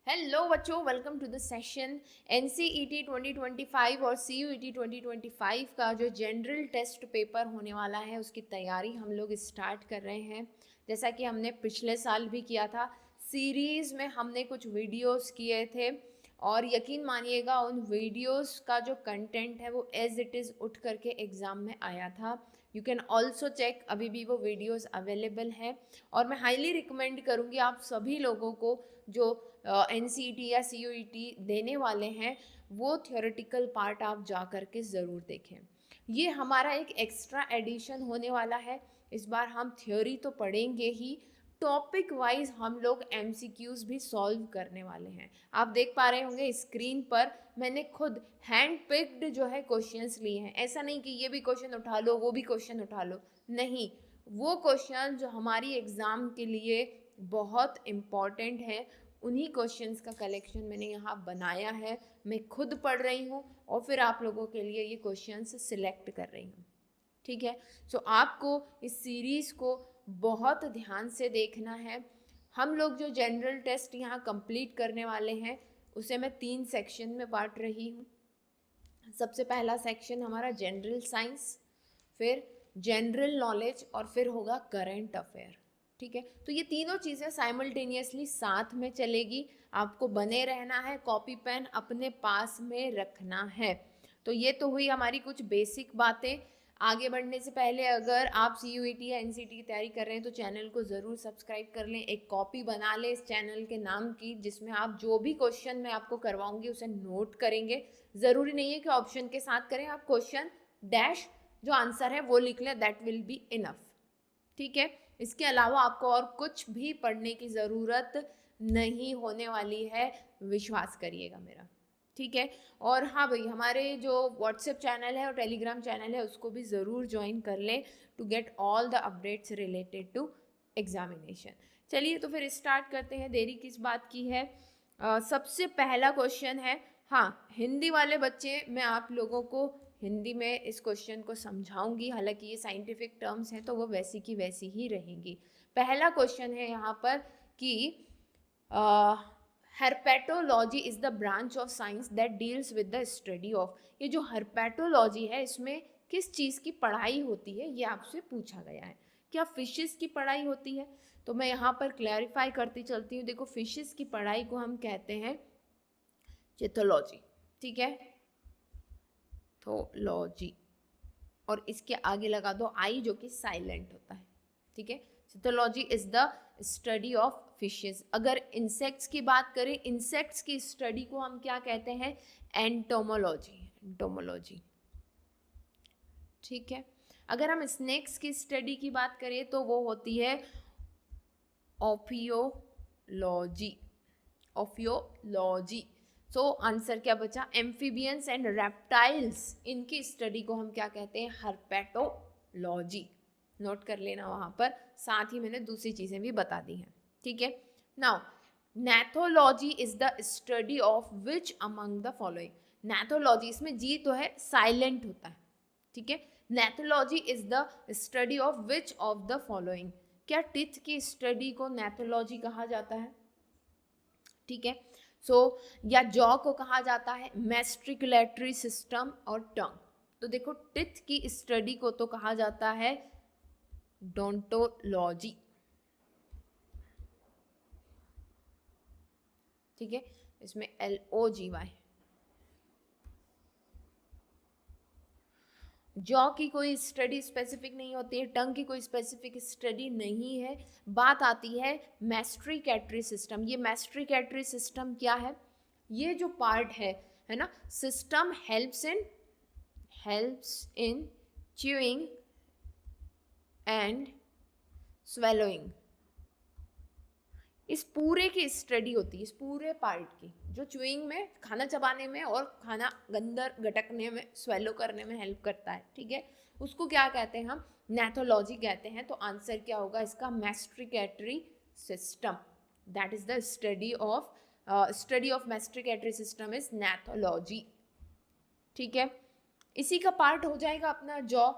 Hello बच्चों, welcome to the session. NCET 2025 और CUET 2025 का जो जनरल टेस्ट पेपर होने वाला है उसकी तैयारी हम लोग स्टार्ट कर रहे हैं। जैसा कि हमने पिछले साल भी किया था, सीरीज़ में हमने कुछ वीडियोस किए थे और यकीन मानिएगा उन वीडियोस का जो कंटेंट है वो एज इट इज़ उठ करके एग्ज़ाम में आया था। यू कैन ऑल्सो चेक, अभी भी वो वीडियोस अवेलेबल हैं और मैं हाईली रिकमेंड करूँगी आप सभी लोगों को जो एनसीईटी या सीयूईटी देने वाले हैं वो थियोरेटिकल पार्ट आप जा कर के ज़रूर देखें। ये हमारा एक एक्स्ट्रा एडिशन होने वाला है। इस बार हम थ्योरी तो पढ़ेंगे ही, टॉपिक वाइज हम लोग एमसीक्यूज़ भी सॉल्व करने वाले हैं। आप देख पा रहे होंगे स्क्रीन पर मैंने खुद हैंड पिक्ड जो है क्वेश्चंस लिए हैं। ऐसा नहीं कि ये भी क्वेश्चन उठा लो वो भी क्वेश्चन उठा लो, नहीं, वो क्वेश्चन जो हमारी एग्ज़ाम के लिए बहुत इम्पॉर्टेंट है उन्हीं क्वेश्चंस का कलेक्शन मैंने यहाँ बनाया है। मैं खुद पढ़ रही हूँ और फिर आप लोगों के लिए ये क्वेश्चंस सिलेक्ट कर रही हूँ। ठीक है, सो आपको इस सीरीज़ को बहुत ध्यान से देखना है। हम लोग जो जनरल टेस्ट यहाँ कंप्लीट करने वाले हैं उसे मैं 3 सेक्शन में बांट रही हूँ। सबसे पहला सेक्शन हमारा जनरल साइंस, फिर जनरल नॉलेज और फिर होगा करंट अफेयर। ठीक है, तो ये तीनों चीज़ें साइमल्टेनियसली साथ में चलेगी। आपको बने रहना है, कॉपी पेन अपने पास में रखना है। तो ये तो हुई हमारी कुछ बेसिक बातें। आगे बढ़ने से पहले अगर आप सीयूईटी या एनसीईटी की तैयारी कर रहे हैं तो चैनल को ज़रूर सब्सक्राइब कर लें, एक कॉपी बना लें इस चैनल के नाम की, जिसमें आप जो भी क्वेश्चन मैं आपको करवाऊंगी उसे नोट करेंगे। ज़रूरी नहीं है कि ऑप्शन के साथ करें, आप क्वेश्चन डैश जो आंसर है वो लिख लें, दैट विल बी इनफ। ठीक है, इसके अलावा आपको और कुछ भी पढ़ने की ज़रूरत नहीं होने वाली है, विश्वास करिएगा मेरा। ठीक है, और हाँ भाई, हमारे जो व्हाट्सएप चैनल है और टेलीग्राम चैनल है उसको भी ज़रूर ज्वाइन कर लें to get all the updates related to examination. चलिए तो फिर स्टार्ट करते हैं, देरी किस बात की है। सबसे पहला क्वेश्चन है, हाँ हिंदी वाले बच्चे, मैं आप लोगों को हिंदी में इस क्वेश्चन को समझाऊंगी, हालांकि ये साइंटिफिक टर्म्स हैं तो वो वैसी की वैसी ही रहेंगी। पहला क्वेश्चन है यहाँ पर कि herpetology is the branch of science that deals with the study of. ये जो हर्पेटोलॉजी है इसमें किस चीज़ की पढ़ाई होती है ये आपसे पूछा गया है। क्या फिशेस की पढ़ाई होती है? तो मैं यहाँ पर क्लैरिफाई करती चलती हूँ। देखो, फिशेस की पढ़ाई को हम कहते हैं चिथोलॉजी। ठीक है, थोलॉजी, और इसके आगे लगा दो आई जो कि साइलेंट होता है। ठीक है, ichthyology is the study of fishes. अगर इंसेक्ट्स की बात करें, इंसेक्ट्स की स्टडी को हम क्या कहते हैं? एंटोमोलॉजी। एंटोमोलॉजी। ठीक है, अगर हम स्नेक्स की स्टडी की बात करें तो वो होती है ओफियोलॉजी। ओफियोलॉजी। सो आंसर क्या बचा? एम्फीबियंस एंड रेप्टाइल्स, इनकी स्टडी को हम क्या कहते हैं? हर्पेटोलॉजी। नोट कर लेना वहाँ पर, साथ ही मैंने दूसरी चीज़ें भी बता दी हैं। ठीक है, now gnathology is the study of which among the following. Gnathology, इसमें जी तो है, साइलेंट होता है। ठीक है, gnathology is the study of which of the following. क्या टिथ की स्टडी को नैथोलॉजी कहा जाता है? ठीक है, या जॉ को कहा जाता है मैस्टिकुलेटरी सिस्टम और टंग। तो देखो, टिथ की स्टडी को तो कहा जाता है डोंटोलॉजी। ठीक है, इसमें LOGY। जॉ की कोई स्टडी स्पेसिफिक नहीं होती है, टंग की कोई स्पेसिफिक स्टडी नहीं है। बात आती है मैस्टिकुलेटरी सिस्टम। ये मैस्टिकुलेटरी सिस्टम क्या है? ये जो पार्ट है ना, system helps in chewing and swallowing. इस पूरे की स्टडी होती है, इस पूरे पार्ट की, जो च्यूइंग में, खाना चबाने में और खाना अंदर गटकने में, स्वेलो करने में हेल्प करता है। ठीक है, उसको क्या कहते हैं? हम नैथोलॉजी कहते हैं। तो आंसर क्या होगा इसका? Masticatory system. That is the study of masticatory system is gnathology. ठीक है, इसी का पार्ट हो जाएगा अपना जॉ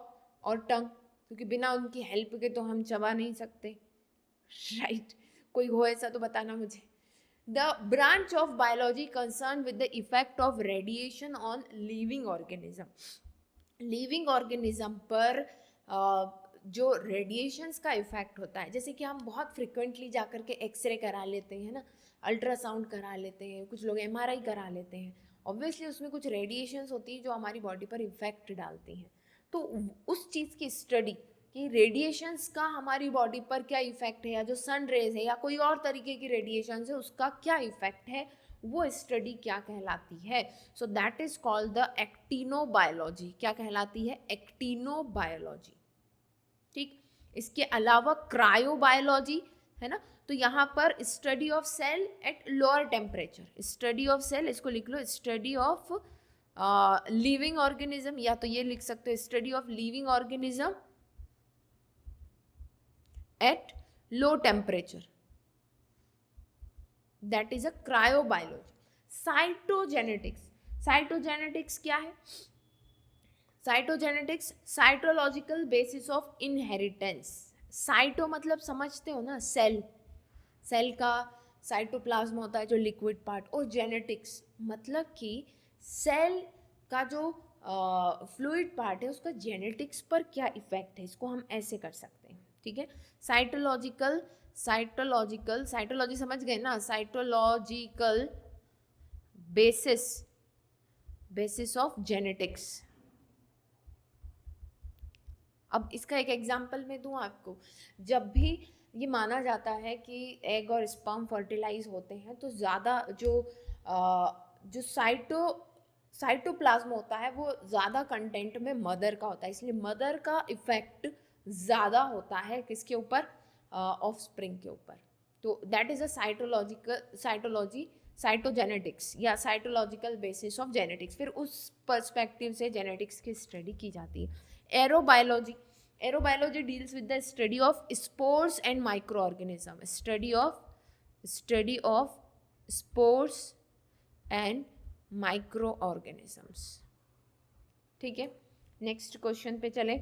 और टंग, क्योंकि बिना उनकी हेल्प के तो हम चबा नहीं सकते। राइट, कोई हो ऐसा तो बताना मुझे। The branch of biology concern with the effect of radiation on living organism. Living organism पर जो रेडिएशंस का इफेक्ट होता है, जैसे कि हम बहुत फ्रिक्वेंटली जाकर के एक्सरे करा लेते हैं ना, अल्ट्रासाउंड करा लेते हैं, कुछ लोग एमआरआई करा लेते हैं, ऑब्वियसली उसमें कुछ रेडिएशंस होती है जो हमारी बॉडी पर इफेक्ट डालती हैं। तो उस चीज़ की स्टडी कि रेडिएशंस का हमारी बॉडी पर क्या इफेक्ट है, या जो सन रेज है या कोई और तरीके की रेडिएशंस है उसका क्या इफेक्ट है, वो स्टडी क्या कहलाती है? So that is called the actinobiology. क्या कहलाती है? एक्टिनोबायोलॉजी। ठीक, इसके अलावा क्रायोबायोलॉजी है ना, तो यहाँ पर study of cell at lower temperature, study of cell, इसको लिख लो स्टडी ऑफ लिविंग ऑर्गेनिज्म, या तो ये लिख सकते हो study of living organism at low temperature, that is a cryobiology. Cytogenetics, cytogenetics क्या है? Cytogenetics cytological basis of inheritance. Cyto मतलब समझते हो ना, सेल, सेल का साइटोप्लाज्म होता है जो लिक्विड पार्ट, और जेनेटिक्स मतलब कि सेल का जो फ्लूइड पार्ट है उसका जेनेटिक्स पर क्या इफेक्ट है, इसको हम ऐसे कर सकते हैं। ठीक है, साइटोलॉजिकल, साइटोलॉजिकल, साइटोलॉजी समझ गए ना, cytological basis, basis of genetics. अब इसका एक एग्जांपल मैं दूं आपको, जब भी ये माना जाता है कि एग और स्पर्म फर्टिलाइज होते हैं तो ज़्यादा जो साइटोप्लाज्म होता है वो ज़्यादा कंटेंट में मदर का होता है, इसलिए मदर का इफेक्ट ज़्यादा होता है किसके ऊपर? ऑफस्प्रिंग के ऊपर। तो that is a cytology, cytogenetics या साइटोलॉजिकल बेसिस ऑफ जेनेटिक्स। फिर उस पर्सपेक्टिव से जेनेटिक्स की स्टडी की जाती है। Aerobiology, aerobiology deals with the study of spores and microorganism, study of spores and microorganisms. ठीक है, नेक्स्ट क्वेश्चन पे चले।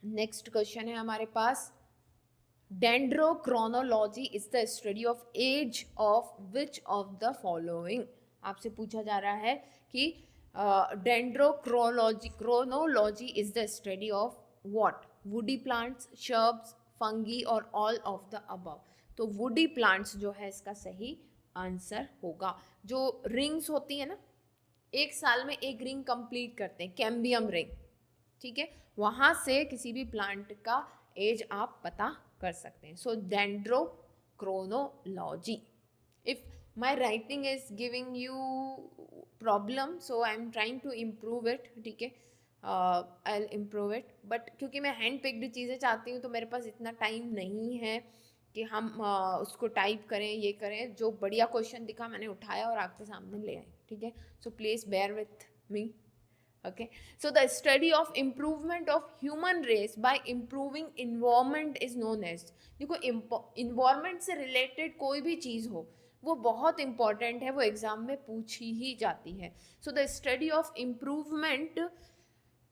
नेक्स्ट क्वेश्चन है हमारे पास, dendrochronology is the study of age of which of the following. आपसे पूछा जा रहा है कि chronology is the study of what? Woody plants, shrubs, fungi और ऑल ऑफ द अबव। तो वुडी प्लांट्स जो है इसका सही आंसर होगा। जो रिंग्स होती है ना, एक साल में एक रिंग कंप्लीट करते हैं, कैम्बियम रिंग, ठीक है, वहाँ से किसी भी प्लांट का एज आप पता कर सकते हैं। So dendrochronology. If my writing is giving you problem, so I am trying to improve it. ठीक है, I will improve it, but क्योंकि मैं हैंड पिक्ड चीज़ें चाहती हूँ तो मेरे पास इतना टाइम नहीं है कि हम उसको टाइप करें, ये करें। जो बढ़िया क्वेश्चन दिखा मैंने उठाया और आपके सामने ले आई। ठीक है, so please bear with me. Okay, so the study of improvement of human race by improving environment is known as। देखो, environment से related कोई भी चीज़ हो वो बहुत important है, वो एग्जाम में पूछी ही जाती है। So the study of improvement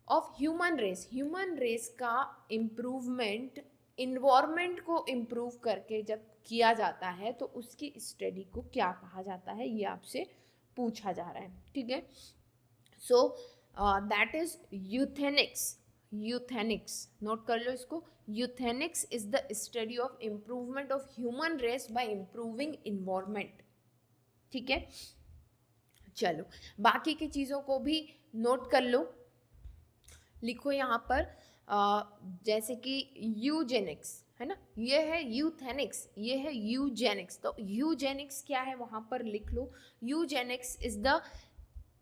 of human race, human race का improvement environment को improve करके जब किया जाता है तो उसकी स्टडी को क्या कहा जाता है, ये आपसे पूछा जा रहा है। ठीक है, so that is euthenics. Euthenics note कर लो इसको। Euthenics is the study of improvement of human race by improving environment. ठीक है, चलो बाकी की चीज़ों को भी नोट कर लो, लिखो यहाँ पर। जैसे कि यूजेनिक्स है ना, ये है यूथेनिक्स, ये है यूजेनिक्स। तो यूजेनिक्स क्या है वहाँ पर लिख लो। यूजेनिक्स इज द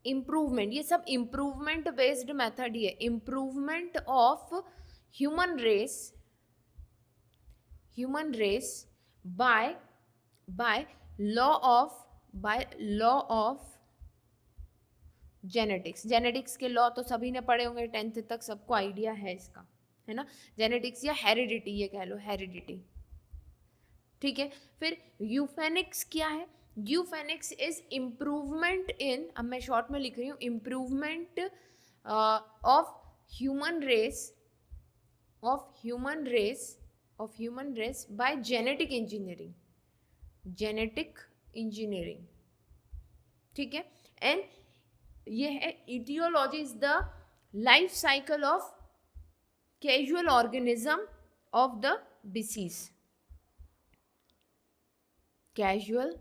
इम्प्रूवमेंट, ये सब इम्प्रूवमेंट बेस्ड मेथड ही है। Improvement of human race by law of genetics. Genetics के लॉ तो सभी ने पढ़े होंगे, 10th तक सबको आइडिया है इसका, है ना। जेनेटिक्स या हेरिडिटी, ये कह लो हेरिडिटी। ठीक है, फिर यूफेनिक्स क्या है? यूफेनिक्स इज इम्प्रूवमेंट इन, अब मैं शॉर्ट में लिख रही हूँ, improvement of human race by genetic engineering. Genetic engineering, ठीक है। एंड ये है etiology is the life cycle of casual organism of the disease, casual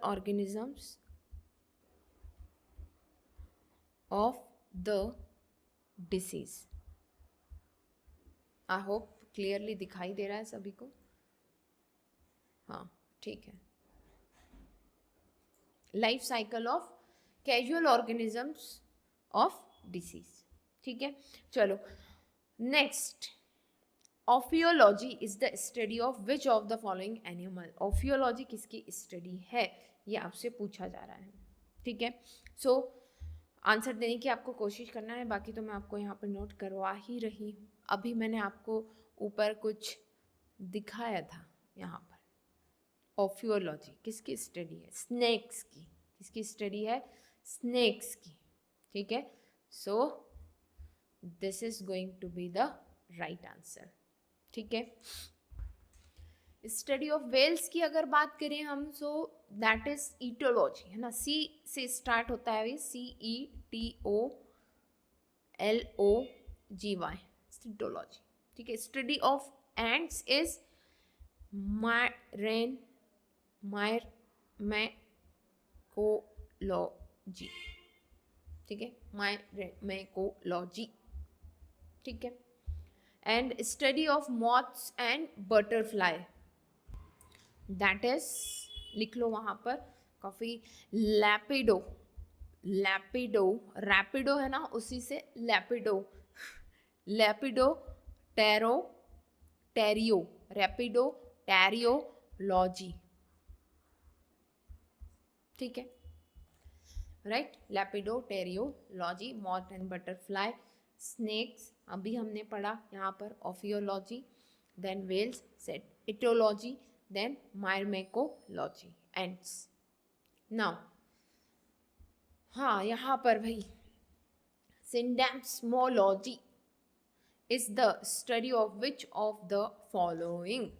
organisms of the disease. I hope clearly दिखाई दे रहा है सभी को, हाँ ठीक है। Life cycle of casual organisms of disease, ठीक है। चलो next, ophiology is the study of which of the following animal. Ophiology किसकी स्टडी है, ये आपसे पूछा जा रहा है, ठीक है। सो आंसर देने की आपको कोशिश करना है, बाकी तो मैं आपको यहाँ पर नोट करवा ही रही हूँ। अभी मैंने आपको ऊपर कुछ दिखाया था यहाँ पर। ऑफियोलॉजी किसकी स्टडी है, स्नेक्स की। किसकी स्टडी है, स्नेक्स की, ठीक है। So this is going to be the right answer, ठीक है। स्टडी ऑफ वेल्स की अगर बात करें हम, सो दैट इज ईटोलॉजी, है ना। सी से स्टार्ट होता है, CETOLOGY, ईटोलॉजी, ठीक है। स्टडी ऑफ एंट्स इज मायरमैकोलॉजी, ठीक है, मायरमैकोलॉजी, ठीक है। And study of moths and butterfly, that is, लिख लो वहाँ पर काफ़ी, रैपिडो है ना, उसी से लैपिडोटेरियोलॉजी, ठीक है, right. Lepidopterology, moth and butterfly, snakes अभी हमने पढ़ा यहाँ पर, ophiology, then whales cetology, then myrmecology, ants. Now हाँ यहाँ पर भाई, syndesmology is the study of which of the following.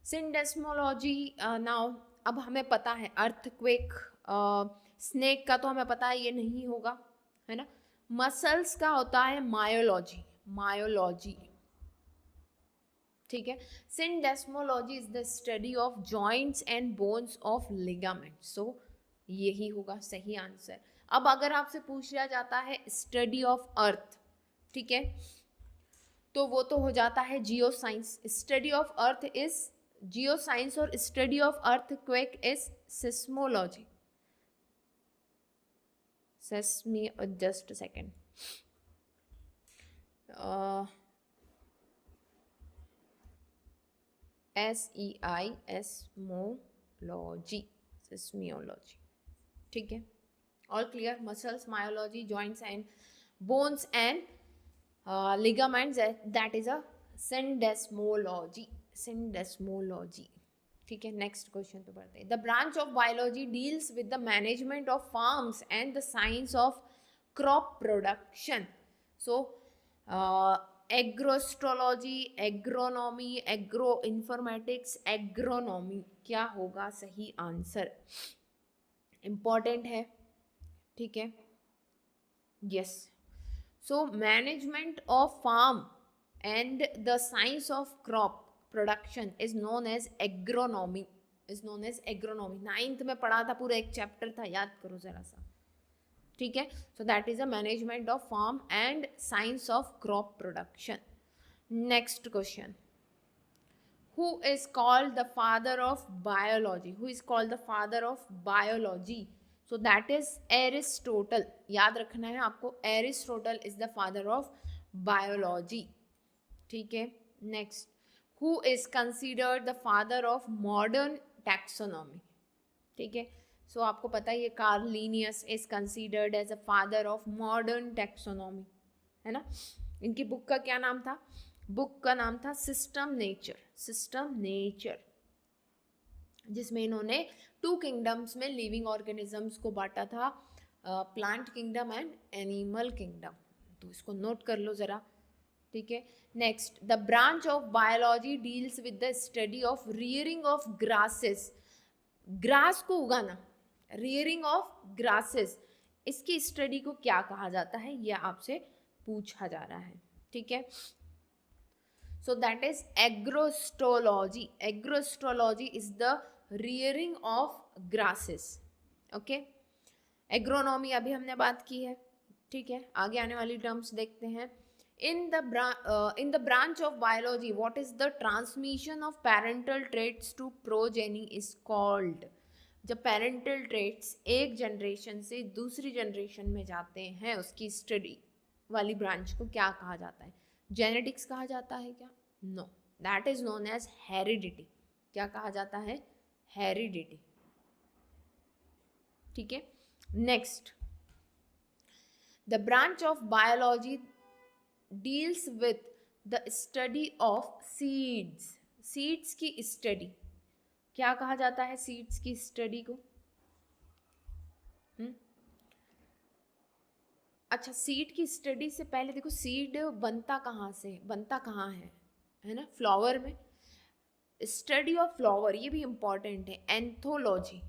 Syndesmology, now अब हमें पता है अर्थक्वेक, स्नेक का तो हमें पता है ये नहीं होगा, है ना। मसल्स का होता है मायोलॉजी, ठीक है। Syndesmology is the study of joints and bones of ligaments, so यही होगा सही आंसर। अब अगर आपसे पूछ लिया जाता है स्टडी ऑफ अर्थ, ठीक है, तो वो तो हो जाता है geoscience. Study of earth is geoscience और study of earthquake is seismology. Just second, seismology, ठीक है। All clear, muscles, myology, joints and bones and ligaments, that is a syndesmology, ठीक है। नेक्स्ट क्वेश्चन पे बढ़ते हैं। The branch of biology deals with the management of farms and the science of crop production, so agrostology, agronomy, agro informatics, agronomy, क्या होगा सही answer, important है, ठीक है। Yes, so management of farm and the science of crop production is known as agronomy, ninth में पढ़ा था, पूरा एक चैप्टर था, याद करो जरा सा, ठीक है। So that is a management of farm and science of crop production. Next question, who is called the father of biology, so that is Aristotle, याद रखना है आपको, Aristotle is the father of biology, ठीक है। Next, who is considered the father of modern taxonomy, ठीक है। So आपको पता है ये Carl Linnaeus is considered as a father of modern taxonomy, है ना। इनकी बुक का क्या नाम था, बुक का नाम था सिस्टम नेचर, जिसमें इन्होंने 2 किंगडम्स में लिविंग ऑर्गेनिजम्स को बांटा था, plant kingdom and animal kingdom. तो इसको नोट कर लो ज़रा, ठीक है। Next, the branch of biology deals with the study of rearing of grasses, grass को उगाना, रियरिंग ऑफ ग्रासेस, इसकी स्टडी को क्या कहा जाता है, यह आपसे पूछा जा रहा है, ठीक है। So that is agrostology, agrostology is the rearing of grasses, okay. Agronomy अभी हमने बात की है, ठीक है। आगे आने वाली टर्म्स देखते हैं। in the branch of biology, what is the transmission of parental traits to progeny is called, जब पेरेंटल ट्रेट्स एक जनरेशन से दूसरी जनरेशन में जाते हैं उसकी स्टडी वाली ब्रांच को क्या कहा जाता है, जेनेटिक्स कहा जाता है क्या, no, that is known as heredity. क्या कहा जाता है, हेरिडिटी, ठीक है। Next, the branch of biology deals with the study of seeds, seeds की स्टडी, क्या कहा जाता है सीड्स की स्टडी को, अच्छा, सीड की स्टडी से पहले देखो सीड बनता कहाँ से, बनता कहाँ है ना, फ्लावर में। स्टडी ऑफ फ्लावर, ये भी इंपॉर्टेंट है, एंथोलॉजी,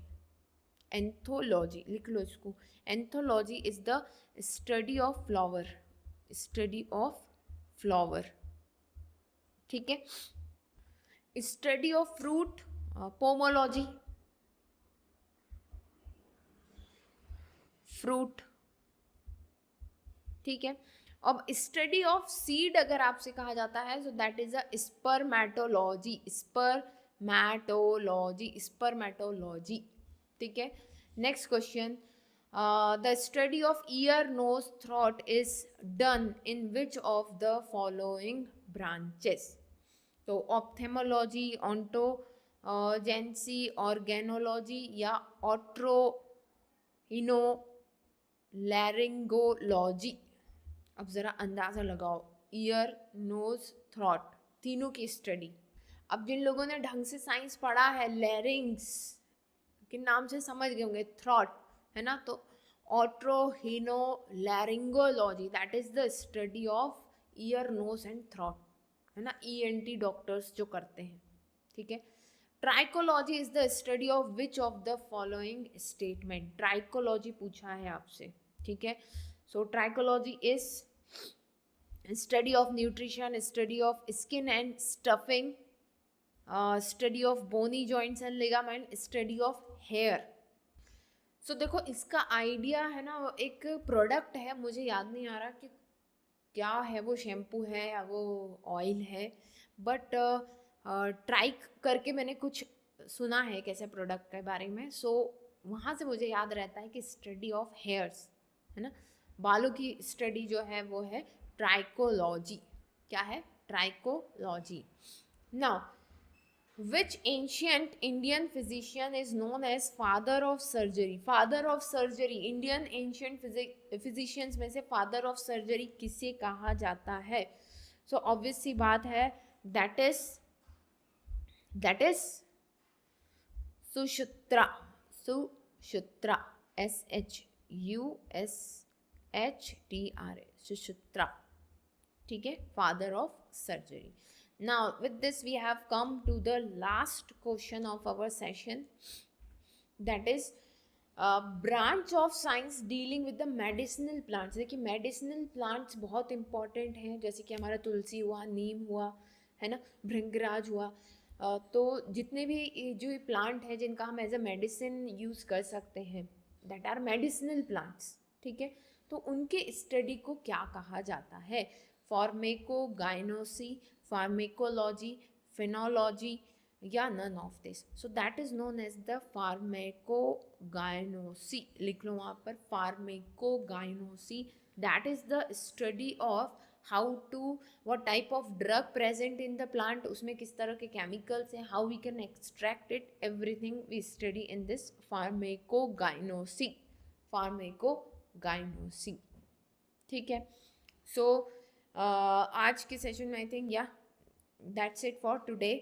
एंथोलॉजी लिख लो इसको, anthology is the study of flower, study of flower, ठीक है। Study of fruit, pomology, fruit, ठीक है। अब स्टडी ऑफ सीड अगर आपसे कहा जाता है सो दैट इज अ स्पर्मेटोलॉजी, स्पर्मेटोलॉजी, स्पर्मेटोलॉजी, ठीक है। Next question, the study of ear, nose, throat is done in which of the following branches? तो ऑप्थेमोलॉजी, ऑन्टोजेंसी, ऑर्गेनोलॉजी या ऑट्रोइनोलैरिंगोलॉजी। अब ज़रा अंदाज़ा लगाओ, ईयर, नोज, थ्रॉट, तीनों की स्टडी। अब जिन लोगों ने ढंग से साइंस पढ़ा है, लैरिंग्स के नाम से समझ गए होंगे, थ्रॉट है ना, तो otorhinolaryngology, that is the study of ear, nose and throat, है ना, ENT डॉक्टर्स जो करते हैं, ठीक है। Trichology is the study of which of the following statement, trichology पूछा है आपसे, ठीक है। So trichology is study of nutrition, study of skin and stuffing, study of bony joints and ligament, study of hair. So देखो इसका idea है ना, वो एक प्रोडक्ट है, मुझे याद नहीं आ रहा कि क्या है, वो शैम्पू है या वो ऑयल है, बट ट्राई करके मैंने कुछ सुना है कैसे प्रोडक्ट के बारे में। सो वहाँ से मुझे याद रहता है कि स्टडी ऑफ हेयर्स, है ना, बालों की स्टडी जो है वो है ट्राइकोलॉजी। क्या है, trichology. Now, which ancient Indian physician is known as father of surgery? Father of surgery, Indian ancient physicians में से father of surgery किसे कहा जाता है? So obvious सी बात है, that is Sushruta, Sushruta, SHUSHTRA, Sushruta, ठीक है, father of surgery. Now with this we have come to the last question of our session, that is branch of science dealing with the medicinal plants। देखिए medicinal plants बहुत important हैं, जैसे कि हमारा तुलसी हुआ, नीम हुआ, है ना, भृंगराज हुआ, तो जितने भी जो प्लांट हैं जिनका हम एज अ मेडिसिन यूज़ कर सकते हैं, दैट आर मेडिसिनल प्लांट्स, ठीक है। तो उनके स्टडी को क्या कहा जाता है, फार्मेकोगाइनोसी, फार्मेकोलॉजी, फिनोलॉजी या none of this. So that is known as the pharmacognosy, लिख लो वहाँ पर, pharmacognosy, that is the study of how to, what type of drug present in the plant, उसमें किस तरह के केमिकल्स हैं, how we can extract it, everything we study in this pharmacognosy, pharmacognosy, ठीक है। सो आज के सेशन में I think yeah that's it for today.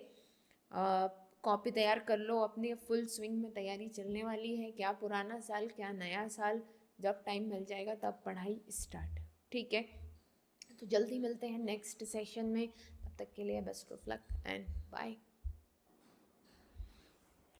Copy तैयार कर लो अपनी, फुल स्विंग में तैयारी चलने वाली है, क्या पुराना साल क्या नया साल, जब टाइम मिल जाएगा तब पढ़ाई स्टार्ट, ठीक है। तो जल्दी मिलते हैं नेक्स्ट सेशन में, तब तक के लिए best of luck and bye.